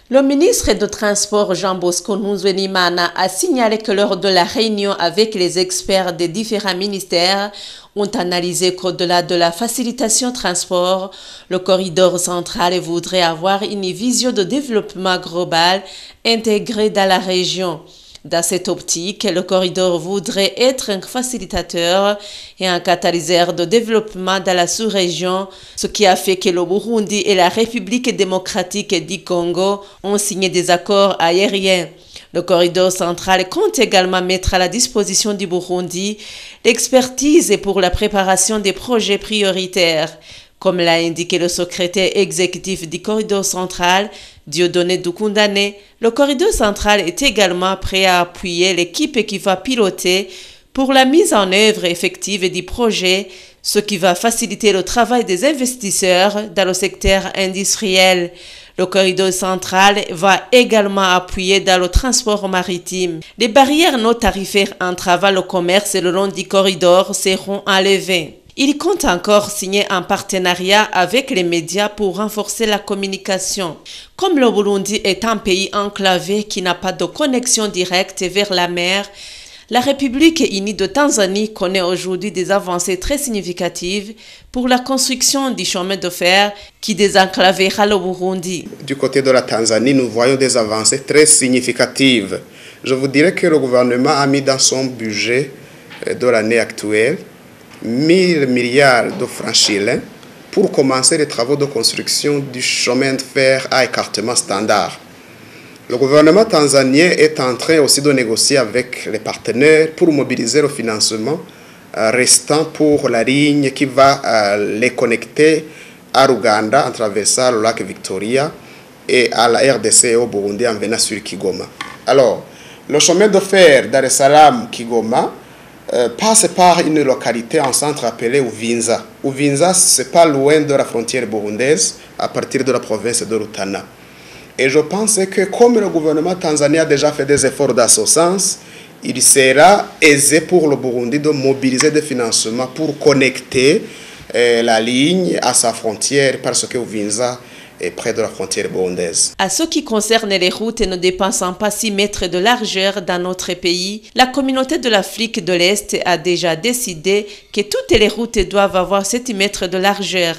Le ministre des Transports Jean Bosco Nzouenimana a signalé que lors de la réunion avec les experts des différents ministères, ont analysé qu'au-delà de la facilitation transport, le corridor central voudrait avoir une vision de développement global intégrée dans la région. Dans cette optique, le corridor voudrait être un facilitateur et un catalyseur de développement dans la sous-région, ce qui a fait que le Burundi et la République démocratique du Congo ont signé des accords aériens. Le corridor central compte également mettre à la disposition du Burundi l'expertise pour la préparation des projets prioritaires. Comme l'a indiqué le secrétaire exécutif du corridor central, Dieudonné Doukoundane, le corridor central est également prêt à appuyer l'équipe qui va piloter pour la mise en œuvre effective du projet, ce qui va faciliter le travail des investisseurs dans le secteur industriel. Le corridor central va également appuyer dans le transport maritime. Les barrières non tarifaires entravant le commerce le long du corridor seront enlevées. Il compte encore signer un partenariat avec les médias pour renforcer la communication. Comme le Burundi est un pays enclavé qui n'a pas de connexion directe vers la mer, la République unie de Tanzanie connaît aujourd'hui des avancées très significatives pour la construction du chemin de fer qui désenclavera le Burundi. Du côté de la Tanzanie, nous voyons des avancées très significatives. Je vous dirais que le gouvernement a mis dans son budget de l'année actuelle 1000 milliards de francs chiliens pour commencer les travaux de construction du chemin de fer à écartement standard. Le gouvernement tanzanien est en train aussi de négocier avec les partenaires pour mobiliser le financement restant pour la ligne qui va les connecter à Ruganda en traversant le lac Victoria et à la RDC et au Burundi en venant sur Kigoma. Alors, le chemin de fer Dar es Salaam-Kigoma passe par une localité en centre appelée Uvinza. Uvinza, c'est pas loin de la frontière burundaise, à partir de la province de Rutana. Et je pense que comme le gouvernement tanzanien a déjà fait des efforts dans ce sens, il sera aisé pour le Burundi de mobiliser des financements pour connecter la ligne à sa frontière, parce que Uvinza est près de la frontière burundaise. À ce qui concerne les routes ne dépassant pas 6 mètres de largeur dans notre pays, la communauté de l'Afrique de l'Est a déjà décidé que toutes les routes doivent avoir 7 mètres de largeur.